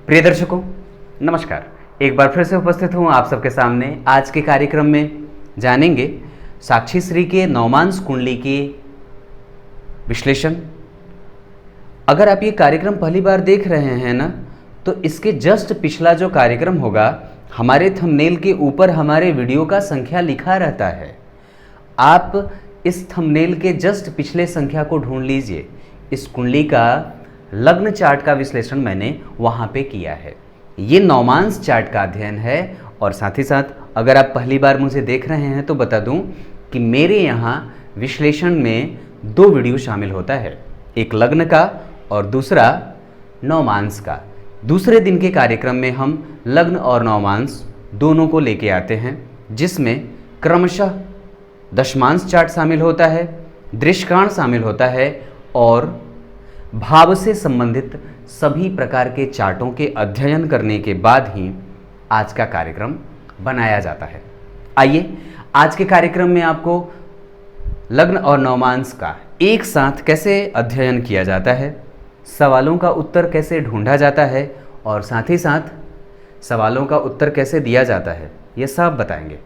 प्रिय दर्शकों, नमस्कार। एक बार फिर से उपस्थित हूँ आप सबके सामने। आज के कार्यक्रम में जानेंगे साक्षी श्री के नवमांस कुंडली के विश्लेषण। अगर आप ये कार्यक्रम पहली बार देख रहे हैं ना, तो इसके जस्ट पिछला जो कार्यक्रम होगा, हमारे थंबनेल के ऊपर हमारे वीडियो का संख्या लिखा रहता है। आप इस थंबनेल के जस्ट पिछले संख्या को ढूंढ लीजिए। इस कुंडली का लग्न चार्ट का विश्लेषण मैंने वहाँ पे किया है। ये नवमांस चार्ट का अध्ययन है। और साथ ही साथ अगर आप पहली बार मुझे देख रहे हैं तो बता दूं कि मेरे यहाँ विश्लेषण में 2 वीडियो शामिल होता है, एक लग्न का और दूसरा नवमांस का। दूसरे दिन के कार्यक्रम में हम लग्न और नवमांस दोनों को लेके आते हैं, जिसमें क्रमशः दशमांश चार्ट शामिल होता है, दृश्यकांड शामिल होता है और भाव से संबंधित सभी प्रकार के चार्टों के अध्ययन करने के बाद ही आज का कार्यक्रम बनाया जाता है। आइए आज के कार्यक्रम में आपको लग्न और नवमांस का एक साथ कैसे अध्ययन किया जाता है, सवालों का उत्तर कैसे ढूंढा जाता है और साथ ही साथ सवालों का उत्तर कैसे दिया जाता है, ये सब बताएंगे।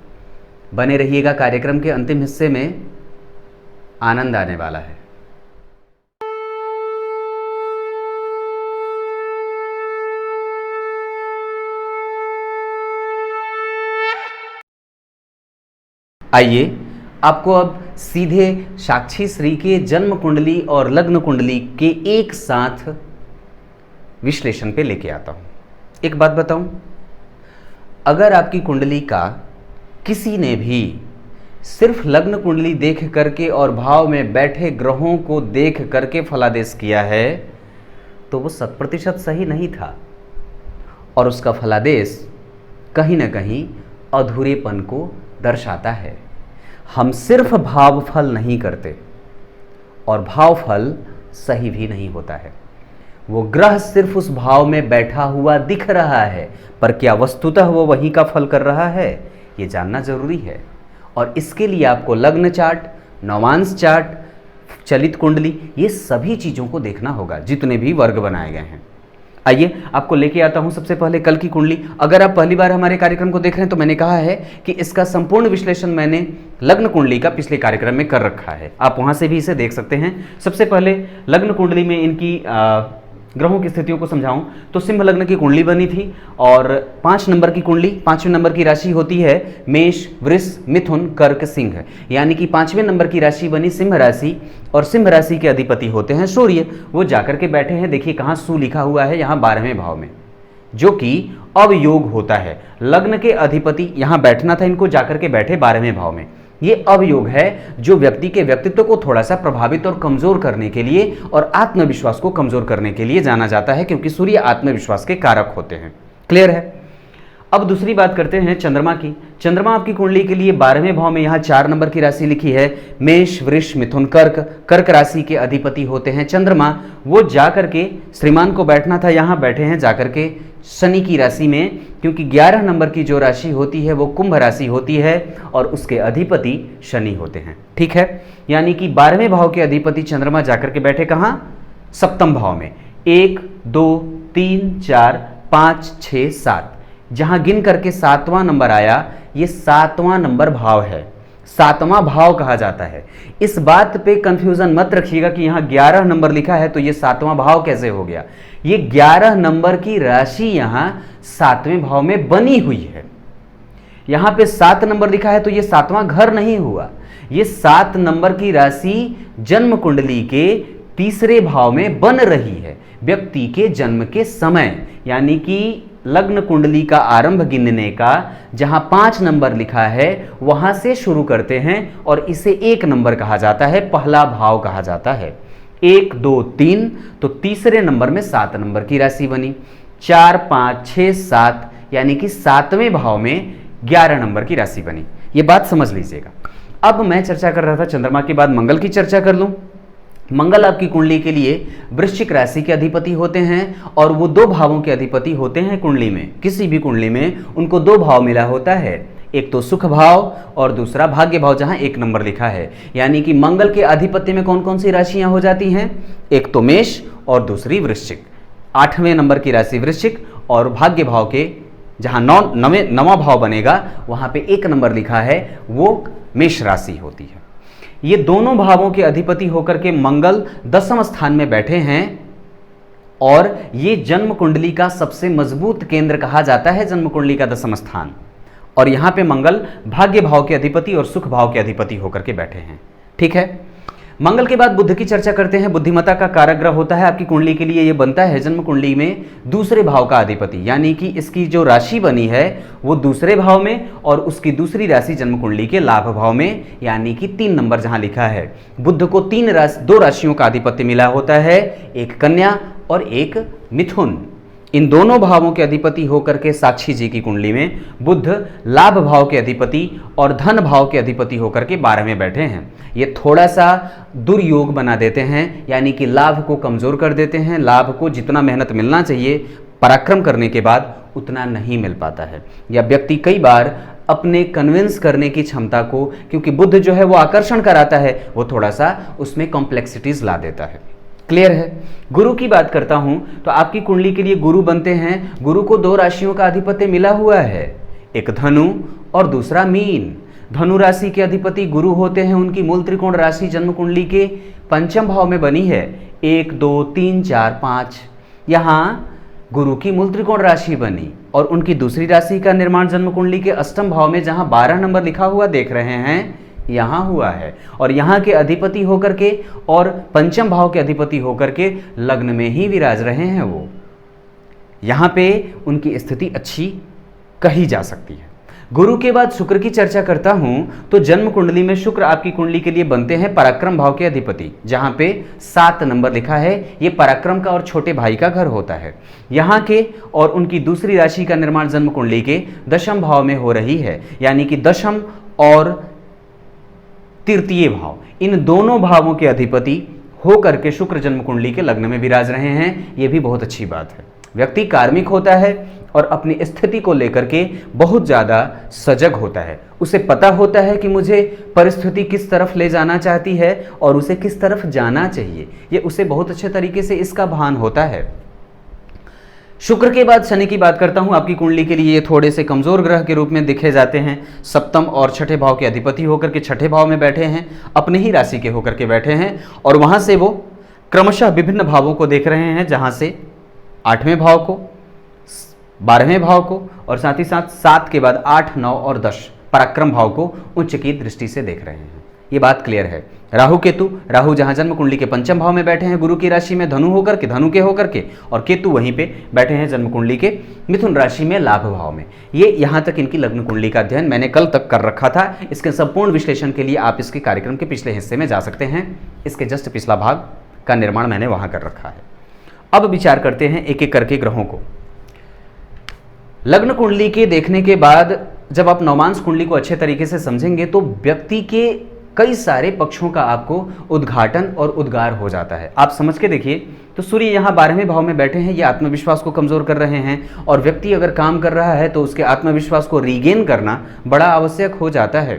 बने रहिएगा, कार्यक्रम के अंतिम हिस्से में आनंद आने वाला है। आइए आपको अब सीधे साक्षी श्री के जन्म कुंडली और लग्न कुंडली के एक साथ विश्लेषण पे लेके आता हूं। एक बात बताऊं, अगर आपकी कुंडली का किसी ने भी सिर्फ लग्न कुंडली देख करके और भाव में बैठे ग्रहों को देख करके फलादेश किया है तो वो 100% सही नहीं था और उसका फलादेश कहीं ना कहीं अधूरेपन को दर्शाता है। हम सिर्फ भाव फल नहीं करते और भाव फल सही भी नहीं होता है। वो ग्रह सिर्फ उस भाव में बैठा हुआ दिख रहा है, पर क्या वस्तुतः वो वहीं का फल कर रहा है, ये जानना जरूरी है। और इसके लिए आपको लग्न चार्ट, नवमांस चार्ट, चलित कुंडली, ये सभी चीज़ों को देखना होगा, जितने भी वर्ग बनाए गए हैं। आइए आपको लेके आता हूं सबसे पहले कल की कुंडली। अगर आप पहली बार हमारे कार्यक्रम को देख रहे हैं तो मैंने कहा है कि इसका संपूर्ण विश्लेषण मैंने लग्न कुंडली का पिछले कार्यक्रम में कर रखा है, आप वहां से भी इसे देख सकते हैं। सबसे पहले लग्न कुंडली में इनकी ग्रहों की स्थितियों को समझाऊं तो सिंह लग्न की कुंडली बनी थी और 5 नंबर की कुंडली, 5वें नंबर की राशि होती है मेष, वृष, मिथुन, कर्क, सिंह, यानी कि 5वें नंबर की राशि बनी सिंह राशि और सिंह राशि के अधिपति होते हैं सूर्य। वो जाकर के बैठे हैं, देखिए कहाँ सु लिखा हुआ है, यहाँ 12वें भाव में, जो कि अवयोग होता है। लग्न के अधिपति यहाँ बैठना था, इनको जाकर के बैठे 12वें भाव में। ये अवयोग है जो व्यक्ति के व्यक्तित्व को थोड़ा सा प्रभावित और कमजोर करने के लिए और आत्मविश्वास को कमजोर करने के लिए जाना जाता है, क्योंकि सूर्य आत्मविश्वास के कारक होते हैं। क्लियर है। अब दूसरी बात करते हैं चंद्रमा की। चंद्रमा आपकी कुंडली के लिए 12वें भाव में यहाँ 4 नंबर की राशि लिखी है मेष, वृष, मिथुन, कर्क। कर्क राशि के अधिपति होते हैं चंद्रमा। वो जाकर के श्रीमान को बैठना था, यहाँ बैठे हैं जाकर के शनि की राशि में, क्योंकि 11 नंबर की जो राशि होती है वो कुंभ राशि होती है और उसके अधिपति शनि होते हैं। ठीक है, यानी कि 12वें भाव के अधिपति चंद्रमा जाकर के बैठे कहाँ, सप्तम भाव में। 1 2 3 4 5 6 7, जहां गिन करके 7वां नंबर आया, ये 7वां नंबर भाव है, 7वां भाव कहा जाता है। इस बात पे कंफ्यूजन मत रखिएगा कि यहाँ 11 नंबर लिखा है तो ये 7वां भाव कैसे हो गया। ये 11 नंबर की राशि यहाँ 7वें भाव में बनी हुई है। यहाँ पे 7 नंबर लिखा है तो ये 7वां घर नहीं हुआ। ये 7 नंबर की राशि जन्म कुंडली के 3रे भाव में बन रही है व्यक्ति के जन्म के समय, यानी कि लग्न कुंडली का आरंभ गिनने का जहां 5 नंबर लिखा है वहां से शुरू करते हैं और इसे 1 नंबर कहा जाता है, पहला भाव कहा जाता है। 1 2 3, तो 3रे नंबर में 7 नंबर की राशि बनी। 4 5 6 7, यानी कि 7वें भाव में 11 नंबर की राशि बनी। ये बात समझ लीजिएगा। अब मैं चर्चा कर रहा था चंद्रमा के बाद मंगल की चर्चा कर लूं। मंगल आपकी कुंडली के लिए वृश्चिक राशि के अधिपति होते हैं और वो 2 भावों के अधिपति होते हैं कुंडली में। किसी भी कुंडली में उनको 2 भाव मिला होता है, एक तो सुख भाव और दूसरा भाग्य भाव, जहां 1 नंबर लिखा है। यानी कि मंगल के अधिपत्य में कौन कौन सी राशियां हो जाती हैं, एक तो मेष और दूसरी वृश्चिक। 8वें नंबर की राशि वृश्चिक और भाग्य भाव के जहां नवा भाव बनेगा वहां पे 1 नंबर लिखा है, वो मेष राशि होती है। ये दोनों भावों के अधिपति होकर के मंगल 10वें स्थान में बैठे हैं और ये जन्म कुंडली का सबसे मजबूत केंद्र कहा जाता है, जन्म कुंडली का 10वां स्थान। और यहां पे मंगल भाग्य भाव के अधिपति और सुख भाव के अधिपति होकर के बैठे हैं। ठीक है, मंगल के बाद बुध की चर्चा करते हैं। बुद्धिमत्ता का कारक ग्रह होता है आपकी कुंडली के लिए। ये बनता है जन्म कुंडली में दूसरे भाव का अधिपति, यानी कि इसकी जो राशि बनी है वो दूसरे भाव में और उसकी दूसरी राशि जन्म कुंडली के लाभ भाव में, यानी कि 3 नंबर जहां लिखा है। बुध को 2 राशियों का अधिपति मिला होता है, एक कन्या और एक मिथुन। इन दोनों भावों के अधिपति होकर के साक्षी जी की कुंडली में बुध लाभ भाव के अधिपति और धन भाव के अधिपति होकर के 12वें बैठे हैं। ये थोड़ा सा दुर्योग बना देते हैं, यानी कि लाभ को कमजोर कर देते हैं। लाभ को जितना मेहनत मिलना चाहिए पराक्रम करने के बाद उतना नहीं मिल पाता है, या व्यक्ति कई बार अपने कन्विंस करने की क्षमता को, क्योंकि बुध जो है वो आकर्षण कराता है, वो थोड़ा सा उसमें कॉम्प्लेक्सिटीज ला देता है। क्लियर है। गुरु की बात करता हूं तो आपकी कुंडली के लिए गुरु बनते हैं। गुरु को 2 राशियों का अधिपति मिला हुआ है, एक धनु और दूसरा मीन। धनु राशि के अधिपति गुरु होते हैं। उनकी मूल त्रिकोण राशि जन्म कुंडली के 5वें भाव में बनी है, 1 2 3 4 5। यहां गुरु की मूल त्रिकोण राशि बनी और उनकी दूसरी राशि का निर्माण जन्म कुंडली के 8वें भाव में, जहां 12 नंबर लिखा हुआ देख रहे हैं, यहां हुआ है। और यहां के अधिपति होकर के और 5वें भाव के अधिपति होकर के लग्न में ही विराज रहे हैं। वो यहां पे उनकी स्थिति अच्छी कही जा सकती है। गुरु के बाद शुक्र की चर्चा करता हूं तो जन्म कुंडली में शुक्र आपकी कुंडली के लिए बनते हैं पराक्रम भाव के अधिपति, जहां पे 7 नंबर लिखा है। ये पराक्रम का और छोटे भाई का घर होता है। यहां के और उनकी दूसरी राशि का निर्माण जन्म कुंडली के 10वें भाव में हो रही है, यानी कि 10वें और तृतीय भाव, इन दोनों भावों के अधिपति होकर के शुक्र जन्म कुंडली के लग्न में विराज रहे हैं। यह भी बहुत अच्छी बात है। व्यक्ति कार्मिक होता है और अपनी स्थिति को लेकर के बहुत ज़्यादा सजग होता है। उसे पता होता है कि मुझे परिस्थिति किस तरफ ले जाना चाहती है और उसे किस तरफ जाना चाहिए। ये उसे बहुत अच्छे तरीके से इसका भान होता है। शुक्र के बाद शनि की बात करता हूं। आपकी कुंडली के लिए ये थोड़े से कमजोर ग्रह के रूप में दिखे जाते हैं। 7वें और 6ठे भाव के अधिपति होकर के 6ठे भाव में बैठे हैं, अपने ही राशि के होकर के बैठे हैं और वहां से वो क्रमशः विभिन्न भावों को देख रहे हैं, जहां से 8वें भाव को, 12वें भाव को और साथ ही साथ 7 के बाद 8 9 और 10 पराक्रम भाव को उच्च की दृष्टि से देख रहे हैं। ये बात क्लियर है। राहु केतु, राहु जहां जन्म कुंडली के 5वें भाव में बैठे हैं गुरु की राशि में, धनु के होकर के और केतु वहीं पे बैठे हैं जन्म कुंडली के मिथुन राशि में लाभ भाव में। ये यहां तक इनकी लग्न कुंडली का अध्ययन मैंने कल तक कर रखा था। इसके संपूर्ण विश्लेषण के लिए आप इसके कार्यक्रम के पिछले हिस्से में जा सकते हैं। इसके जस्ट पिछला भाग का निर्माण मैंने वहां कर रखा है। अब विचार करते हैं एक एक करके ग्रहों को। लग्न कुंडली के देखने के बाद जब आप नवमांश कुंडली को अच्छे तरीके से समझेंगे तो व्यक्ति के कई सारे पक्षों का आपको उद्घाटन और उद्गार हो जाता है। आप समझ के देखिए तो सूर्य यहाँ 12वें भाव में बैठे हैं, ये आत्मविश्वास को कमजोर कर रहे हैं और व्यक्ति अगर काम कर रहा है तो उसके आत्मविश्वास को रीगेन करना बड़ा आवश्यक हो जाता है,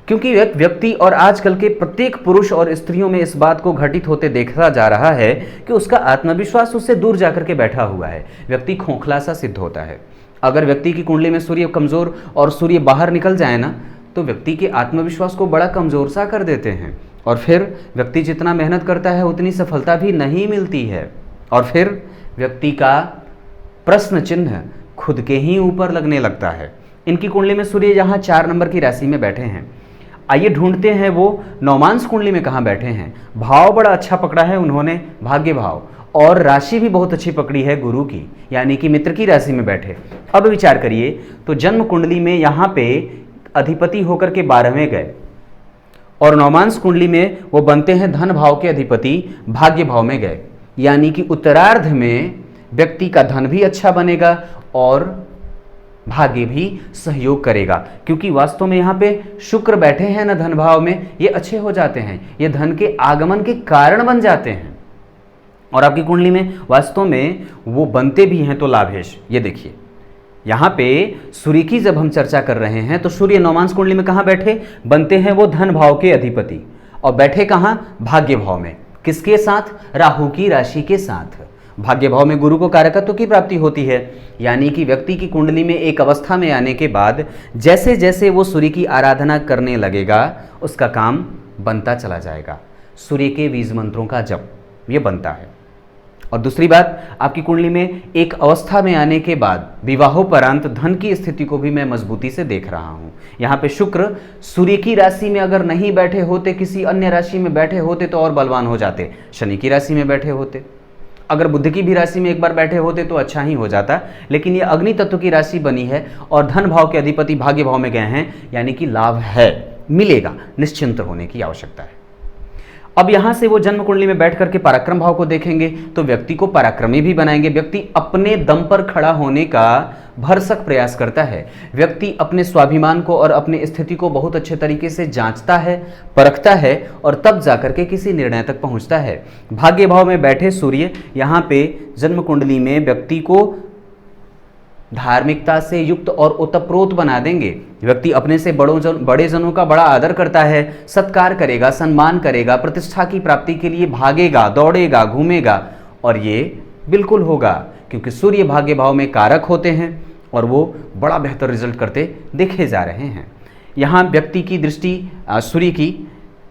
क्योंकि व्यक्ति और आजकल के प्रत्येक पुरुष और स्त्रियों में इस बात को घटित होते देखा जा रहा है कि उसका आत्मविश्वास उससे दूर जाकर के बैठा हुआ है। व्यक्ति खोखला सा सिद्ध होता है। अगर व्यक्ति की कुंडली में सूर्य कमजोर और सूर्य बाहर निकल जाए ना तो व्यक्ति के आत्मविश्वास को बड़ा कमजोर सा कर देते हैं और फिर व्यक्ति जितना मेहनत करता है उतनी सफलता भी नहीं मिलती है और फिर व्यक्ति का प्रश्न चिन्ह खुद के ही ऊपर लगने लगता है। इनकी कुंडली में सूर्य यहाँ 4 नंबर की राशि में बैठे हैं। आइए ढूंढते हैं वो नवमांश कुंडली में कहाँ बैठे हैं। भाव बड़ा अच्छा पकड़ा है उन्होंने, भाग्य भाव, और राशि भी बहुत अच्छी पकड़ी है गुरु की, यानी कि मित्र की राशि में बैठे। अब विचार करिए तो जन्म कुंडली में यहाँ पे अधिपति होकर के 12वें गए और नवमांश कुंडली में वो बनते हैं धन भाव के अधिपति, भाग्य भाव में गए, यानी कि उत्तरार्ध में व्यक्ति का धन भी अच्छा बनेगा और भाग्य भी सहयोग करेगा, क्योंकि वास्तव में यहाँ पे शुक्र बैठे हैं ना धन भाव में, ये अच्छे हो जाते हैं, ये धन के आगमन के कारण बन जाते हैं और आपकी कुंडली में वास्तव में वो बनते भी हैं तो लाभेश। ये देखिए यहाँ पे सूर्य की जब हम चर्चा कर रहे हैं तो सूर्य नवमांश कुंडली में कहाँ बैठे, बनते हैं वो धन भाव के अधिपति और बैठे कहाँ, भाग्य भाव में। किसके साथ, राहु की राशि के साथ। भाग्य भाव में गुरु को कारकत्व की प्राप्ति होती है, यानी कि व्यक्ति की कुंडली में एक अवस्था में आने के बाद जैसे जैसे वो सूर्य की आराधना करने लगेगा उसका काम बनता चला जाएगा। सूर्य के बीज मंत्रों का जप ये बनता है। और दूसरी बात, आपकी कुंडली में एक अवस्था में आने के बाद विवाहोपरांत धन की स्थिति को भी मैं मजबूती से देख रहा हूं। यहाँ पे शुक्र सूर्य की राशि में अगर नहीं बैठे होते, किसी अन्य राशि में बैठे होते तो और बलवान हो जाते। शनि की राशि में बैठे होते, अगर बुध की भी राशि में एक बार बैठे होते तो अच्छा ही हो जाता, लेकिन ये अग्नि तत्व की राशि बनी है और धन भाव के अधिपति भाग्य भाव में गए हैं, यानी कि लाभ है, मिलेगा, निश्चिंत होने की आवश्यकता है। अब यहां से वो जन्म कुंडली में बैठ करके पराक्रम भाव को देखेंगे तो व्यक्ति को पराक्रमी भी बनाएंगे। व्यक्ति अपने दम पर खड़ा होने का भरसक प्रयास करता है। व्यक्ति अपने स्वाभिमान को और अपनी स्थिति को बहुत अच्छे तरीके से जांचता है, परखता है और तब जाकर के किसी निर्णय तक पहुंचता है। भाग्य भाव में बैठे सूर्य यहाँ पे जन्म कुंडली में व्यक्ति को धार्मिकता से युक्त और ओतप्रोत बना देंगे। व्यक्ति अपने से बड़े जनों का बड़ा आदर करता है, सत्कार करेगा, सम्मान करेगा, प्रतिष्ठा की प्राप्ति के लिए भागेगा, दौड़ेगा, घूमेगा और ये बिल्कुल होगा क्योंकि सूर्य भाग्य भाव में कारक होते हैं और वो बड़ा बेहतर रिजल्ट करते देखे जा रहे हैं। यहाँ व्यक्ति की दृष्टि सूर्य की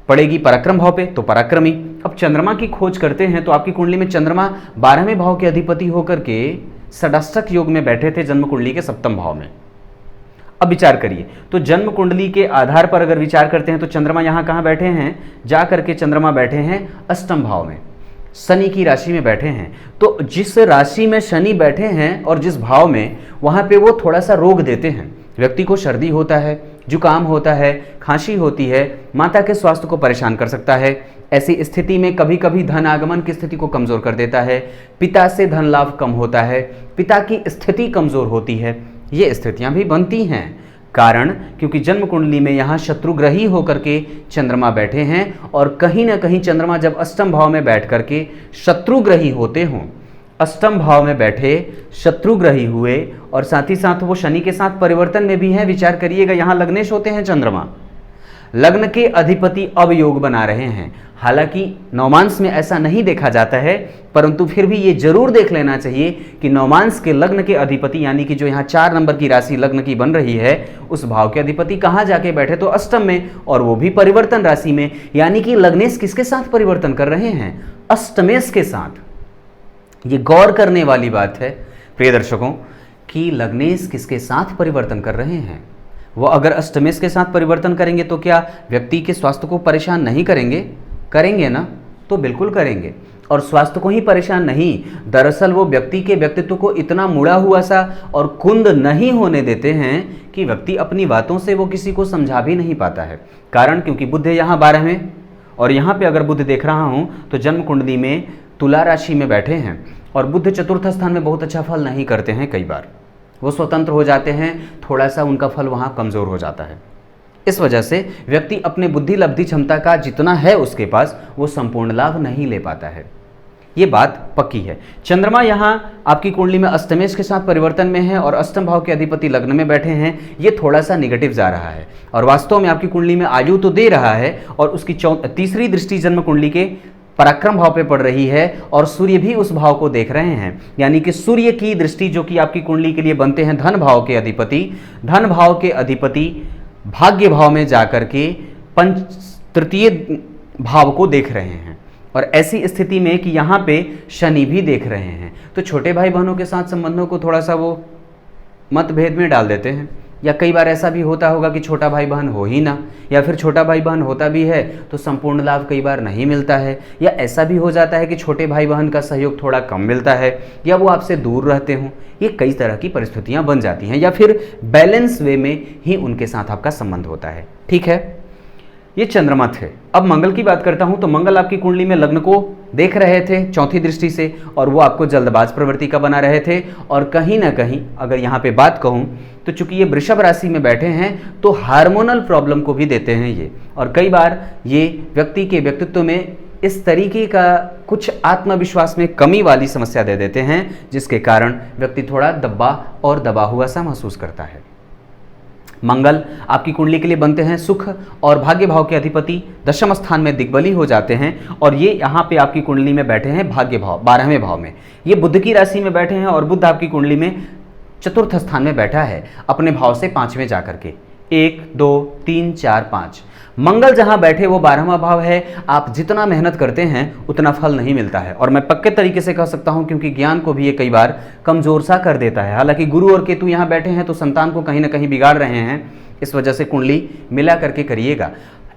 पड़ेगी पराक्रम भाव पे तो पराक्रमी। अब चंद्रमा की खोज करते हैं तो आपकी कुंडली में चंद्रमा 12वें भाव के अधिपति होकर के षडाष्टक योग में बैठे थे जन्म कुंडली के 7वें भाव में। अब विचार करिए तो जन्म कुंडली के आधार पर अगर विचार करते हैं तो चंद्रमा यहाँ कहाँ बैठे हैं, जा करके चंद्रमा बैठे हैं 8वें भाव में, शनि की राशि में बैठे हैं। तो जिस राशि में शनि बैठे हैं और जिस भाव में, वहां पे वो थोड़ा सा रोग देते हैं। व्यक्ति को सर्दी होता है, जुकाम होता है, खांसी होती है, माता के स्वास्थ्य को परेशान कर सकता है। ऐसी स्थिति में कभी कभी धन आगमन की स्थिति को कमजोर कर देता है, पिता से धन लाभ कम होता है, पिता की स्थिति कमजोर होती है। ये स्थितियां भी बनती हैं, कारण क्योंकि जन्म कुंडली में यहाँ शत्रुग्रही होकर के चंद्रमा बैठे हैं और कहीं ना कहीं चंद्रमा जब 8वें भाव में बैठ करके शत्रुग्रही होते हों, 8वें भाव में बैठे शत्रुग्रही हुए और साथ ही साथ वो शनि के साथ परिवर्तन में भी हैं। विचार करिएगा, यहाँ लग्नेश होते हैं चंद्रमा, लग्न के अधिपति अब योग बना रहे हैं। हालांकि नवमांश में ऐसा नहीं देखा जाता है, परंतु फिर भी ये जरूर देख लेना चाहिए कि नवमांश के लग्न के अधिपति यानी कि जो यहाँ 4 नंबर की राशि लग्न की बन रही है, उस भाव के अधिपति कहाँ जाके बैठे तो 8वें में, और वो भी परिवर्तन राशि में। यानी कि लग्नेश किसके साथ परिवर्तन कर रहे हैं? अष्टमेश के साथ। ये गौर करने वाली बात है प्रिय दर्शकों कि लग्नेश किसके साथ परिवर्तन कर रहे हैं। वो अगर अष्टमेश के साथ परिवर्तन करेंगे तो क्या व्यक्ति के स्वास्थ्य को परेशान नहीं करेंगे? करेंगे ना, तो बिल्कुल करेंगे। और स्वास्थ्य को ही परेशान नहीं, दरअसल वो व्यक्ति के व्यक्तित्व को इतना मुड़ा हुआ सा और कुंद नहीं होने देते हैं कि व्यक्ति अपनी बातों से वो किसी को समझा भी नहीं पाता है। कारण क्योंकि बुध यहाँ 12वें, और यहाँ पे अगर बुध देख रहा हूँ तो जन्म कुंडली में तुला राशि में बैठे हैं और बुध चतुर्थ स्थान में बहुत अच्छा फल नहीं करते हैं। कई बार वो स्वतंत्र हो जाते हैं, थोड़ा सा उनका फल वहाँ कमज़ोर हो जाता है। इस वजह से व्यक्ति अपने बुद्धि लब्धि क्षमता का जितना है उसके पास वो संपूर्ण लाभ नहीं ले पाता है। ये बात पक्की है। चंद्रमा यहाँ आपकी कुंडली में अष्टमेश के साथ परिवर्तन में है और अष्टम भाव के अधिपति लग्न में बैठे हैं। ये थोड़ा सा निगेटिव जा रहा है और वास्तव में आपकी कुंडली में आयु तो दे रहा है और उसकी तीसरी दृष्टि जन्म कुंडली के पराक्रम भाव पे पड़ रही है और सूर्य भी उस भाव को देख रहे हैं। यानी कि सूर्य की दृष्टि जो कि आपकी कुंडली के लिए बनते हैं धन भाव के अधिपति, धन भाव के अधिपति भाग्य भाव में जाकर के तृतीय भाव को देख रहे हैं। और ऐसी स्थिति में कि यहाँ पे शनि भी देख रहे हैं तो छोटे भाई बहनों के साथ संबंधों को थोड़ा सा वो मतभेद में डाल देते हैं। या कई बार ऐसा भी होता होगा कि छोटा भाई बहन हो ही ना, या फिर छोटा भाई बहन होता भी है तो संपूर्ण लाभ कई बार नहीं मिलता है, या ऐसा भी हो जाता है कि छोटे भाई बहन का सहयोग थोड़ा कम मिलता है, या वो आपसे दूर रहते हों। ये कई तरह की परिस्थितियां बन जाती हैं, या फिर बैलेंस वे में ही उनके साथ आपका संबंध होता है। ठीक है, ये चंद्रमा थे। अब मंगल की बात करता हूं तो मंगल आपकी कुंडली में लग्न को देख रहे थे चौथी दृष्टि से और वो आपको जल्दबाज प्रवृत्ति का बना रहे थे। और कहीं ना कहीं अगर यहाँ पे बात कहूँ तो चूंकि ये वृषभ राशि में बैठे हैं तो हार्मोनल प्रॉब्लम को भी देते हैं ये, और कई बार ये व्यक्ति के व्यक्तित्व में इस तरीके का कुछ आत्मविश्वास में कमी वाली समस्या दे देते हैं जिसके कारण व्यक्ति थोड़ा दबा और दबा हुआ सा महसूस करता है। मंगल आपकी कुंडली के लिए बनते हैं सुख और भाग्य भाव के अधिपति, दशम स्थान में दिग्बली हो जाते हैं और ये यहाँ पे आपकी कुंडली में बैठे हैं भाग्य भाव 12वें भाव में। ये बुध की राशि में बैठे हैं और बुध आपकी कुंडली में चतुर्थ स्थान में बैठा है अपने भाव से 5वें जाकर के। 1 2 3 4 5 मंगल जहां बैठे वो 12वां भाव है। आप जितना मेहनत करते हैं उतना फल नहीं मिलता है और मैं पक्के तरीके से कह सकता हूं क्योंकि ज्ञान को भी ये कई बार कमजोर सा कर देता है। हालांकि गुरु और केतु यहां बैठे हैं तो संतान को कहीं ना कहीं बिगाड़ रहे हैं, इस वजह से कुंडली मिला करके करिएगा।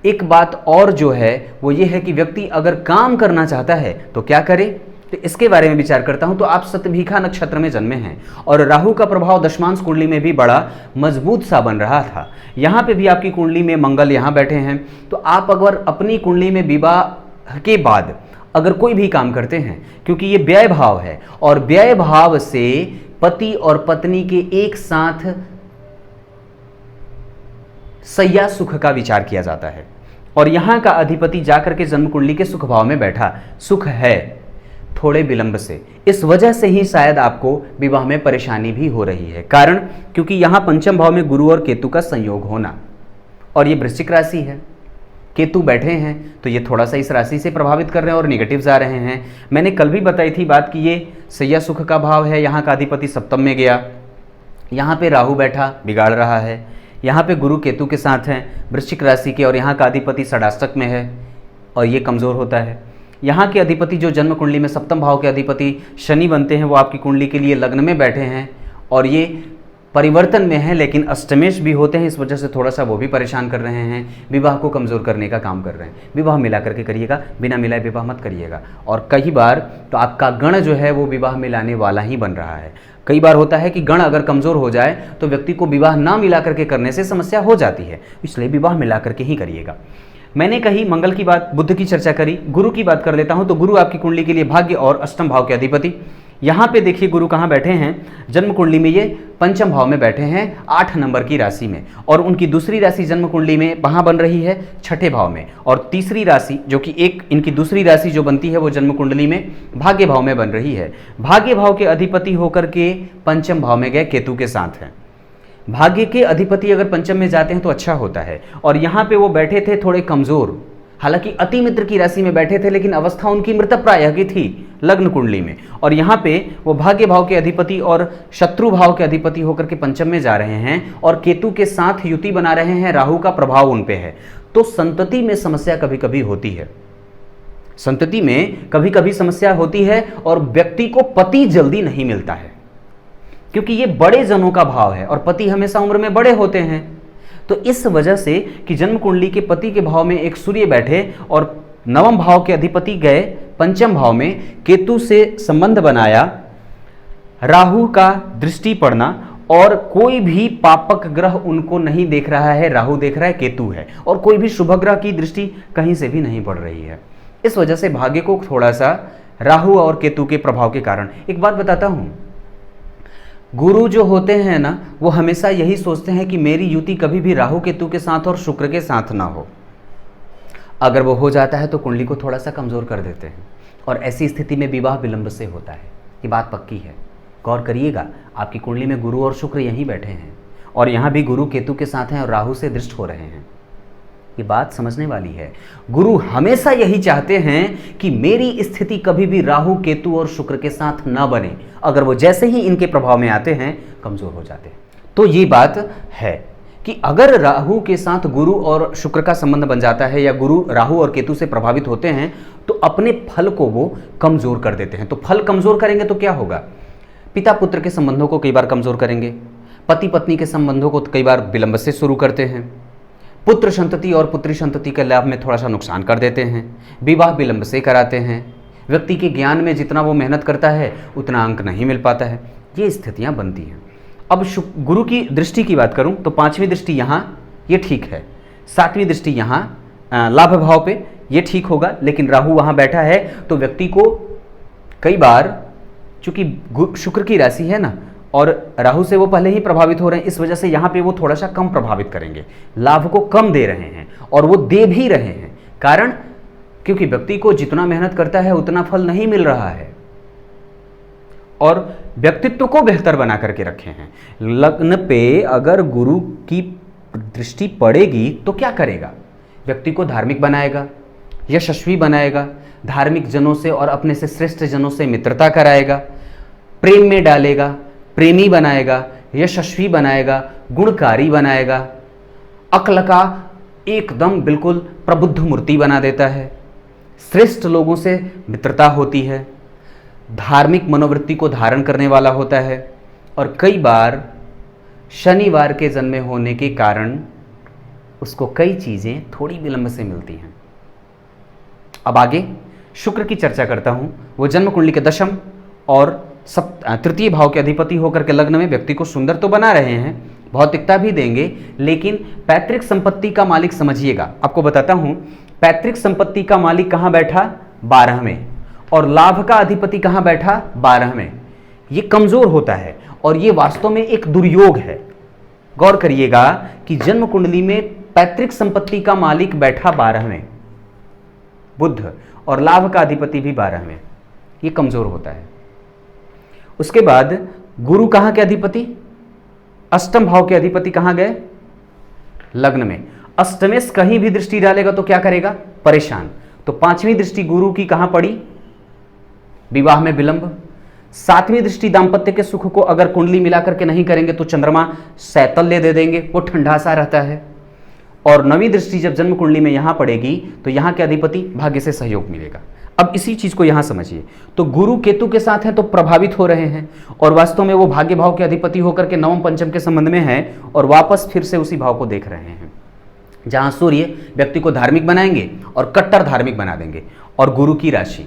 एक बात और जो है वो ये है कि व्यक्ति अगर काम करना चाहता है तो क्या करे, तो इसके बारे में विचार करता हूं। तो आप शतभिखा नक्षत्र में जन्मे हैं और राहु का प्रभाव दशमांश कुंडली में भी बड़ा मजबूत सा बन रहा था। यहां पे भी आपकी कुंडली में मंगल यहां बैठे हैं, तो आप अगर अपनी कुंडली में विवाह के बाद अगर कोई भी काम करते हैं, क्योंकि ये व्यय भाव है और व्यय भाव से पति और पत्नी के एक साथ सैया सुख का विचार किया जाता है और यहां का अधिपति जाकर के जन्म कुंडली के सुख भाव में बैठा, सुख है थोड़े विलंब से, इस वजह से ही शायद आपको विवाह में परेशानी भी हो रही है। कारण क्योंकि यहां पंचम भाव में गुरु और केतु का संयोग होना और ये वृश्चिक राशि है, केतु बैठे हैं तो ये थोड़ा सा इस राशि से प्रभावित कर रहे हैं और निगेटिव जा रहे हैं। मैंने कल भी बताई थी बात कि ये सैया सुख का भाव है, यहाँ का अधिपति सप्तम में गया, यहाँ पे राहु बैठा बिगाड़ रहा है, यहाँ पे गुरु केतु के साथ हैं वृश्चिक राशि के और यहाँ का अधिपति षडाष्टक में है और ये कमज़ोर होता है। यहाँ के अधिपति जो जन्म कुंडली में सप्तम भाव के अधिपति शनि बनते हैं वो आपकी कुंडली के लिए लग्न में बैठे हैं और ये परिवर्तन में है लेकिन अष्टमेश भी होते हैं, इस वजह से थोड़ा सा वो भी परेशान कर रहे हैं, विवाह को कमज़ोर करने का काम कर रहे हैं। विवाह मिला करके करिएगा, बिना मिलाए विवाह मत करिएगा। और कई बार तो आपका गण जो है वो विवाह मिलाने वाला ही बन रहा है। कई बार होता है कि गण अगर कमज़ोर हो जाए तो व्यक्ति को विवाह ना मिला करके करने से समस्या हो जाती है, इसलिए विवाह मिला करके ही करिएगा। मैंने कही मंगल की बात, बुध की चर्चा करी, गुरु की बात कर लेता हूं। तो गुरु आपकी कुंडली के लिए भाग्य और अष्टम भाव के अधिपति। यहाँ पे देखिए गुरु कहाँ बैठे हैं, जन्म कुंडली में ये पंचम भाव में बैठे हैं 8 नंबर की राशि में और उनकी दूसरी राशि जन्म कुंडली में वहाँ बन रही है 6ठे भाव में और तीसरी राशि जो कि एक इनकी दूसरी राशि जो बनती है वो जन्म कुंडली में भाग्य भाव में बन रही है। भाग्य भाव के अधिपति होकर के पंचम भाव में गए केतु के साथ हैं। भाग्य के अधिपति अगर पंचम में जाते हैं तो अच्छा होता है और यहाँ पे वो बैठे थे थोड़े कमजोर, हालांकि अति मित्र की राशि में बैठे थे लेकिन अवस्था उनकी मृतप्राय की थी लग्न कुंडली में और यहाँ पे वो भाग्य भाव के अधिपति और शत्रु भाव के अधिपति होकर के पंचम में जा रहे हैं और केतु के साथ युति बना रहे हैं, राहु का प्रभाव उन पे है। तो संतति में समस्या कभी कभी होती है, संतति में कभी कभी समस्या होती है और व्यक्ति को पति जल्दी नहीं मिलता है क्योंकि ये बड़े जनों का भाव है और पति हमेशा उम्र में बड़े होते हैं। तो इस वजह से कि जन्म कुंडली के पति के भाव में एक सूर्य बैठे और नवम भाव के अधिपति गए पंचम भाव में, केतु से संबंध बनाया, राहु का दृष्टि पड़ना और कोई भी पापक ग्रह उनको नहीं देख रहा है, राहु देख रहा है, केतु है और कोई भी शुभ ग्रह की दृष्टि कहीं से भी नहीं पड़ रही है। इस वजह से भाग्य को थोड़ा सा राहु और केतु के प्रभाव के कारण, एक बात बताता हूं, गुरु जो होते हैं ना वो हमेशा यही सोचते हैं कि मेरी युति कभी भी राहु केतु के साथ और शुक्र के साथ ना हो। अगर वो हो जाता है तो कुंडली को थोड़ा सा कमजोर कर देते हैं और ऐसी स्थिति में विवाह विलंब से होता है। ये बात पक्की है, गौर करिएगा। आपकी कुंडली में गुरु और शुक्र यहीं बैठे हैं और यहाँ भी गुरु केतु के साथ हैं और राहु से दृष्ट हो रहे हैं। ये बात समझने वाली है। गुरु हमेशा यही चाहते हैं कि मेरी स्थिति कभी भी राहु केतु और शुक्र के साथ ना बने, अगर वो जैसे ही इनके प्रभाव में आते हैं कमजोर हो जाते हैं। तो ये बात है कि अगर राहु के साथ गुरु और शुक्र का संबंध बन जाता है या गुरु राहु और केतु से प्रभावित होते हैं तो अपने फल को वो कमजोर कर देते हैं। तो फल कमजोर करेंगे तो क्या होगा, पिता पुत्र के संबंधों को कई बार कमजोर करेंगे, पति पत्नी के संबंधों को कई बार विलंब से शुरू करते हैं, पुत्र संतति और पुत्री संतति के लाभ में थोड़ा सा नुकसान कर देते हैं, विवाह विलंब से कराते हैं, व्यक्ति के ज्ञान में जितना वो मेहनत करता है उतना अंक नहीं मिल पाता है। ये स्थितियां बनती हैं। अब गुरु की दृष्टि की बात करूं तो 5वीं दृष्टि यहाँ ये ठीक है, 7वीं दृष्टि यहाँ लाभ भाव पे ये ठीक होगा, लेकिन राहु वहाँ बैठा है तो व्यक्ति को कई बार, चूंकि शुक्र की राशि है ना और राहु से वो पहले ही प्रभावित हो रहे हैं, इस वजह से यहाँ पे वो थोड़ा सा कम प्रभावित करेंगे, लाभ को कम दे रहे हैं और वो दे भी रहे हैं। कारण क्योंकि व्यक्ति को जितना मेहनत करता है उतना फल नहीं मिल रहा है और व्यक्तित्व को बेहतर बना करके रखे हैं। लग्न पे अगर गुरु की दृष्टि पड़ेगी तो क्या करेगा? व्यक्ति को धार्मिक बनाएगा, यशस्वी बनाएगा, धार्मिक जनों से और अपने से श्रेष्ठ जनों से मित्रता कराएगा, प्रेम में डालेगा, प्रेमी बनाएगा, यशस्वी बनाएगा, गुणकारी बनाएगा, अक्ल का एकदम बिल्कुल प्रबुद्ध मूर्ति बना देता है, श्रेष्ठ लोगों से मित्रता होती है, धार्मिक मनोवृत्ति को धारण करने वाला होता है और कई बार शनिवार के जन्मे होने के कारण उसको कई चीज़ें थोड़ी विलंब से मिलती हैं। अब आगे शुक्र की चर्चा करता हूं। वो जन्म कुंडली के दशम और तृतीय भाव के अधिपति होकर के लग्न में व्यक्ति को सुंदर तो बना रहे हैं, भौतिकता भी देंगे, लेकिन पैतृक संपत्ति का मालिक समझिएगा, आपको बताता हूं। पैतृक संपत्ति का मालिक कहां बैठा? 12 में, और लाभ का अधिपति कहां बैठा? 12 में। ये कमजोर होता है और ये वास्तव में एक दुर्योग है। गौर करिएगा कि जन्म कुंडली में पैतृक संपत्ति का मालिक बैठा 12 में, बुध, और लाभ का अधिपति भी 12 में, ये कमजोर होता है। उसके बाद गुरु कहां के अधिपति? अष्टम भाव के अधिपति कहां गए? लग्न में। अष्टमेश कहीं भी दृष्टि डालेगा तो क्या करेगा? परेशान। तो 5वीं दृष्टि गुरु की कहां पड़ी? विवाह में विलंब। 7वीं दृष्टि दाम्पत्य के सुख को अगर कुंडली मिलाकर के नहीं करेंगे तो चंद्रमा सैतल्य दे देंगे, वो ठंडा सा रहता है। और 9वीं दृष्टि जब जन्म कुंडली में यहां पड़ेगी तो यहां के अधिपति भाग्य से सहयोग मिलेगा। अब इसी चीज को यहां समझिए, तो गुरु केतु के साथ हैं तो प्रभावित हो रहे हैं, और वास्तव में वो भाग्य भाव के अधिपति होकर के नवम पंचम के संबंध में है और वापस फिर से उसी भाव को देख रहे हैं, जहां सूर्य व्यक्ति को धार्मिक बनाएंगे और कट्टर धार्मिक बना देंगे, और गुरु की राशि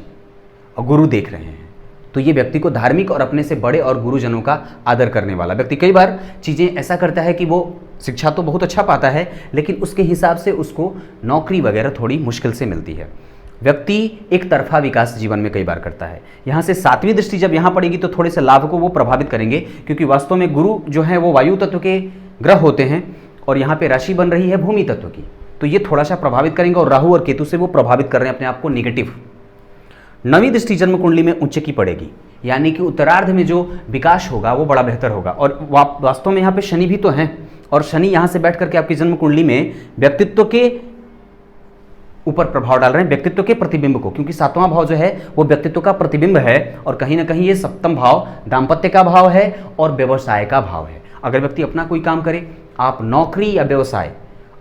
और गुरु देख रहे हैं। तो ये व्यक्ति को धार्मिक और अपने से बड़े और गुरुजनों का आदर करने वाला व्यक्ति, कई बार चीज़ें ऐसा करता है कि वो शिक्षा तो बहुत अच्छा पाता है लेकिन उसके हिसाब से उसको नौकरी वगैरह थोड़ी मुश्किल से मिलती है। व्यक्ति एक तरफा विकास जीवन में कई बार करता है। यहाँ से 7वीं दृष्टि जब यहाँ पड़ेगी तो थोड़े से लाभ को वो प्रभावित करेंगे, क्योंकि वास्तव में गुरु जो है वो वायु तत्व के ग्रह होते हैं और यहाँ पे राशि बन रही है भूमि तत्व की, तो ये थोड़ा सा प्रभावित करेंगे, और राहु और केतु से वो प्रभावित कर रहे हैं अपने आप को नेगेटिव। 9वीं दृष्टि जन्म कुंडली में उच्च की पड़ेगी, यानी कि उत्तरार्ध में जो विकास होगा वो बड़ा बेहतर होगा। और वास्तव में यहाँ पे शनि भी तो हैं, और शनि यहाँ से बैठ करके आपकी जन्म कुंडली में व्यक्तित्व के ऊपर प्रभाव डाल रहे हैं, व्यक्तित्व के प्रतिबिंब को, क्योंकि 7वां भाव जो है वो व्यक्तित्व का प्रतिबिंब है, और कहीं ना कहीं ये 7वां भाव दाम्पत्य का भाव है और व्यवसाय का भाव है। अगर व्यक्ति अपना कोई काम करे, आप नौकरी या व्यवसाय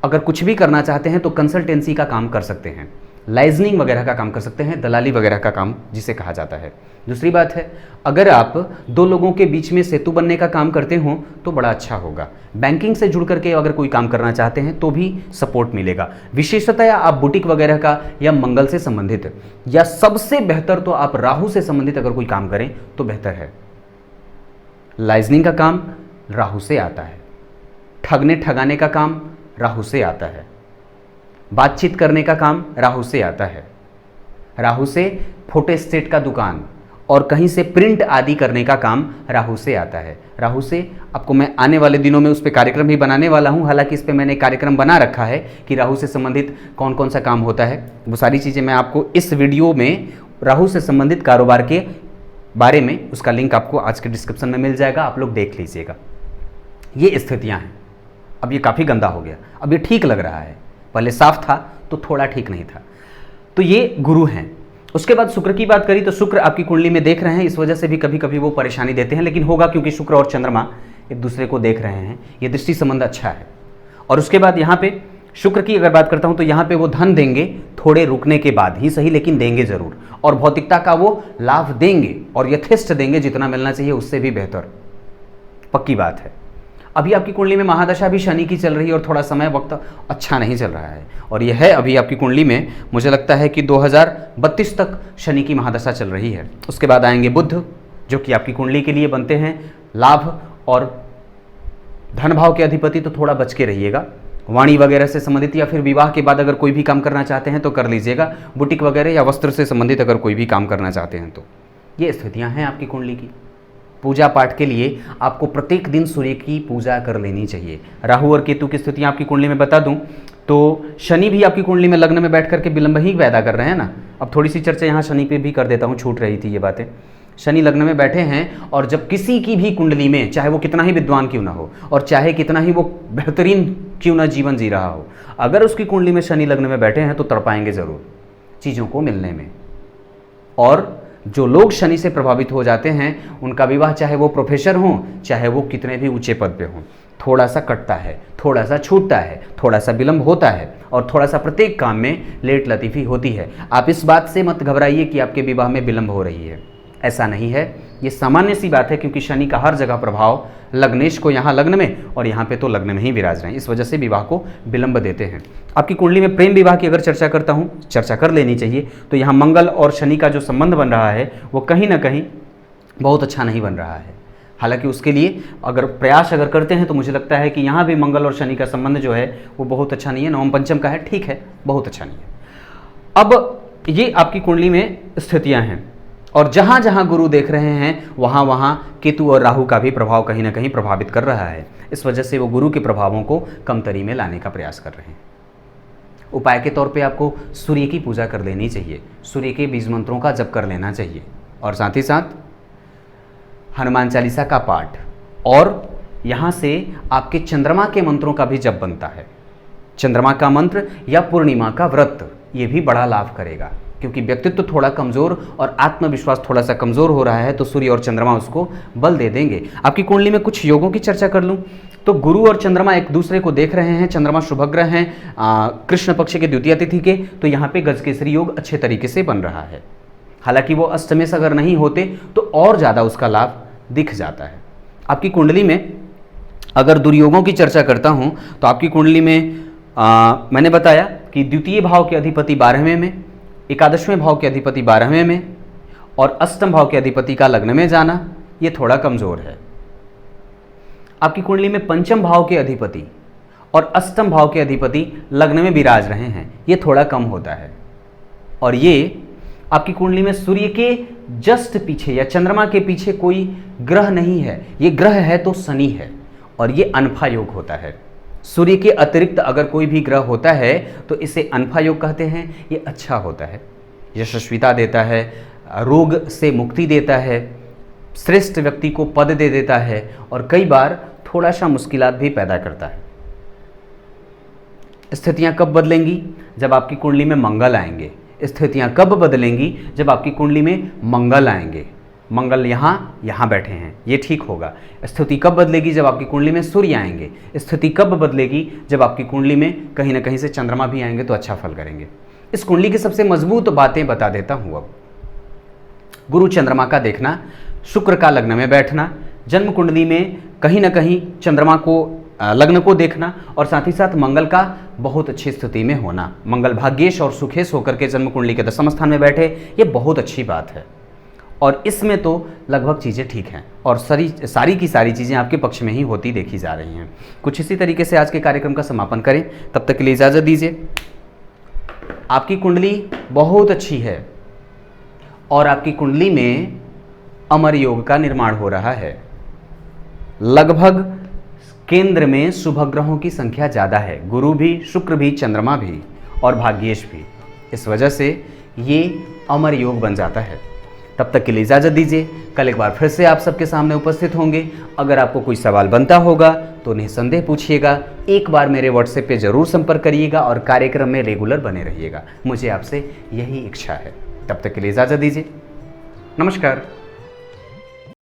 अगर कुछ भी करना चाहते हैं तो कंसल्टेंसी का काम कर सकते हैं, लाइजनिंग वगैरह का काम कर सकते हैं, दलाली वगैरह का काम जिसे कहा जाता है। दूसरी बात है, अगर आप दो लोगों के बीच में सेतु बनने का काम करते हो तो बड़ा अच्छा होगा। बैंकिंग से जुड़ करके अगर कोई काम करना चाहते हैं तो भी सपोर्ट मिलेगा। विशेषतया आप बुटीक वगैरह का या मंगल से संबंधित, या सबसे बेहतर तो आप राहु से संबंधित अगर कोई काम करें तो बेहतर है। लाइजनिंग का काम राहु से आता है, ठगने ठगाने का काम राहु से आता है, बातचीत करने का काम राहु से आता है, राहु से फोटोस्टेट का दुकान और कहीं से प्रिंट आदि करने का काम राहु से आता है। राहु से आपको मैं आने वाले दिनों में उस पर कार्यक्रम भी बनाने वाला हूं, हालांकि इस पर मैंने कार्यक्रम बना रखा है कि राहु से संबंधित कौन कौन सा काम होता है। वो सारी चीज़ें मैं आपको इस वीडियो में राहु से संबंधित कारोबार के बारे में, उसका लिंक आपको आज के डिस्क्रिप्शन में मिल जाएगा, आप लोग देख लीजिएगा। ये स्थितियाँ हैं। अब ये काफ़ी गंदा हो गया, अब ये ठीक लग रहा है, पहले साफ था तो थोड़ा ठीक नहीं था। तो ये गुरु हैं। उसके बाद शुक्र की बात करी तो शुक्र आपकी कुंडली में देख रहे हैं, इस वजह से भी कभी कभी वो परेशानी देते हैं, लेकिन होगा क्योंकि शुक्र और चंद्रमा एक दूसरे को देख रहे हैं, ये दृष्टि संबंध अच्छा है। और उसके बाद यहाँ पे शुक्र की अगर बात करता हूँ तो यहाँ पे वो धन देंगे, थोड़े रुकने के बाद ही सही, लेकिन देंगे जरूर, और भौतिकता का वो लाभ देंगे और यथेष्ट देंगे, जितना मिलना चाहिए उससे भी बेहतर, पक्की बात है। अभी आपकी कुंडली में महादशा भी शनि की चल रही है और थोड़ा समय वक्त अच्छा नहीं चल रहा है, और यह है अभी आपकी कुंडली में मुझे लगता है कि 2032 तक शनि की महादशा चल रही है। उसके बाद आएंगे बुध, जो कि आपकी कुंडली के लिए बनते हैं लाभ और धन भाव के अधिपति, तो थोड़ा बच के रहिएगा। वाणी वगैरह से संबंधित या फिर विवाह के बाद अगर कोई भी काम करना चाहते हैं तो कर लीजिएगा, बुटीक वगैरह या वस्त्र से संबंधित अगर कोई भी काम करना चाहते हैं तो। ये स्थितियाँ हैं आपकी कुंडली की। पूजा पाठ के लिए आपको प्रत्येक दिन सूर्य की पूजा कर लेनी चाहिए। राहु और केतु की स्थितियाँ आपकी कुंडली में बता दूं तो शनि भी आपकी कुंडली में लग्न में बैठ करके विलंब ही पैदा कर रहे हैं ना। अब थोड़ी सी चर्चा यहाँ शनि पे भी कर देता हूँ, छूट रही थी ये बातें। शनि लग्न में बैठे हैं, और जब किसी की भी कुंडली में, चाहे वो कितना ही विद्वान क्यों ना हो और चाहे कितना ही वो बेहतरीन क्यों ना जीवन जी रहा हो, अगर उसकी कुंडली में शनि लग्न में बैठे हैं तो तड़पाएंगे ज़रूर चीज़ों को मिलने में। और जो लोग शनि से प्रभावित हो जाते हैं उनका विवाह, चाहे वो प्रोफेसर हों, चाहे वो कितने भी ऊंचे पद पे हों, थोड़ा सा कटता है, थोड़ा सा छूटता है, थोड़ा सा विलंब होता है और थोड़ा सा प्रत्येक काम में लेट लतीफ़ी होती है। आप इस बात से मत घबराइए कि आपके विवाह में विलंब हो रही है, ऐसा नहीं है, ये सामान्य सी बात है, क्योंकि शनि का हर जगह प्रभाव लग्नेश को यहाँ लग्न में और यहाँ पे तो लग्न में ही विराज रहे हैं, इस वजह से विवाह को विलंब देते हैं। आपकी कुंडली में प्रेम विवाह की अगर चर्चा करता हूँ, चर्चा कर लेनी चाहिए, तो यहाँ मंगल और शनि का जो संबंध बन रहा है वो कहीं ना कहीं बहुत अच्छा नहीं बन रहा है। हालांकि उसके लिए अगर प्रयास अगर करते हैं तो मुझे लगता है कि यहाँ भी मंगल और शनि का संबंध जो है वो बहुत अच्छा नहीं है, नवम पंचम का है, ठीक है, बहुत अच्छा नहीं है। अब ये आपकी कुंडली में स्थितियाँ हैं और जहाँ जहाँ गुरु देख रहे हैं वहाँ वहाँ केतु और राहु का भी प्रभाव कहीं ना कहीं प्रभावित कर रहा है, इस वजह से वो गुरु के प्रभावों को कमतरी में लाने का प्रयास कर रहे हैं। उपाय के तौर पे आपको सूर्य की पूजा कर लेनी चाहिए, सूर्य के बीज मंत्रों का जप कर लेना चाहिए और साथ ही साथ हनुमान चालीसा का पाठ, और यहाँ से आपके चंद्रमा के मंत्रों का भी जप बनता है। चंद्रमा का मंत्र या पूर्णिमा का व्रत, ये भी बड़ा लाभ करेगा, क्योंकि व्यक्तित्व थोड़ा कमज़ोर और आत्मविश्वास थोड़ा सा कमज़ोर हो रहा है, तो सूर्य और चंद्रमा उसको बल दे देंगे। आपकी कुंडली में कुछ योगों की चर्चा कर लूँ तो गुरु और चंद्रमा एक दूसरे को देख रहे हैं, चंद्रमा शुभग्रह हैं कृष्ण पक्ष के द्वितीय तिथि के, तो यहाँ पे गजकेसरी योग अच्छे तरीके से बन रहा है। हालांकि वो अष्टमेश अगर नहीं होते तो और ज़्यादा उसका लाभ दिख जाता है। आपकी कुंडली में अगर दुर्योगों की चर्चा करता हूँ तो आपकी कुंडली में मैंने बताया कि द्वितीय भाव के अधिपति 12वें में, एकादशवें भाव के अधिपति 12वें में और अष्टम भाव के अधिपति का लग्न में जाना, ये थोड़ा कमज़ोर है। आपकी कुंडली में पंचम भाव के अधिपति और अष्टम भाव के अधिपति लग्न में विराज रहे हैं, ये थोड़ा कम होता है। और ये आपकी कुंडली में सूर्य के जस्ट पीछे या चंद्रमा के पीछे कोई ग्रह नहीं है, ये ग्रह है तो शनि है और ये अनफा योग होता है। सूर्य के अतिरिक्त अगर कोई भी ग्रह होता है तो इसे अनफा योग कहते हैं। ये अच्छा होता है, यशस्विता देता है, रोग से मुक्ति देता है, श्रेष्ठ व्यक्ति को पद दे देता है और कई बार थोड़ा सा मुश्किलात भी पैदा करता है। स्थितियां कब बदलेंगी? जब आपकी कुंडली में मंगल आएंगे। स्थितियां कब बदलेंगी? जब आपकी कुंडली में मंगल आएंगे। मंगल यहाँ बैठे हैं, ये ठीक होगा। स्थिति कब बदलेगी? जब आपकी कुंडली में सूर्य आएंगे। स्थिति कब बदलेगी? जब आपकी कुंडली में कहीं ना कहीं से चंद्रमा भी आएंगे तो अच्छा फल करेंगे। इस कुंडली की सबसे मजबूत बातें बता देता हूँ अब। गुरु चंद्रमा का देखना, शुक्र का लग्न में बैठना, जन्म कुंडली में कहीं ना कहीं चंद्रमा को लग्न को देखना और साथ ही साथ मंगल का बहुत अच्छी स्थिति में होना। मंगल भाग्येश और सुखेश होकर के जन्म कुंडली के 10वें स्थान में बैठे, ये बहुत अच्छी बात है और इसमें तो लगभग चीज़ें ठीक हैं और सारी की सारी चीज़ें आपके पक्ष में ही होती देखी जा रही हैं। कुछ इसी तरीके से आज के कार्यक्रम का समापन करें, तब तक के लिए इजाज़त दीजिए। आपकी कुंडली बहुत अच्छी है और आपकी कुंडली में अमर योग का निर्माण हो रहा है। लगभग केंद्र में शुभ ग्रहों की संख्या ज़्यादा है, गुरु भी, शुक्र भी, चंद्रमा भी और भाग्येश भी। इस वजह से ये अमर योग बन जाता है। तब तक के लिए इजाज़त दीजिए। कल एक बार फिर से आप सबके सामने उपस्थित होंगे। अगर आपको कोई सवाल बनता होगा तो निसंदेह पूछिएगा। एक बार मेरे व्हाट्सएप पे ज़रूर संपर्क करिएगा और कार्यक्रम में रेगुलर बने रहिएगा। मुझे आपसे यही इच्छा है। तब तक के लिए इजाज़त दीजिए। नमस्कार।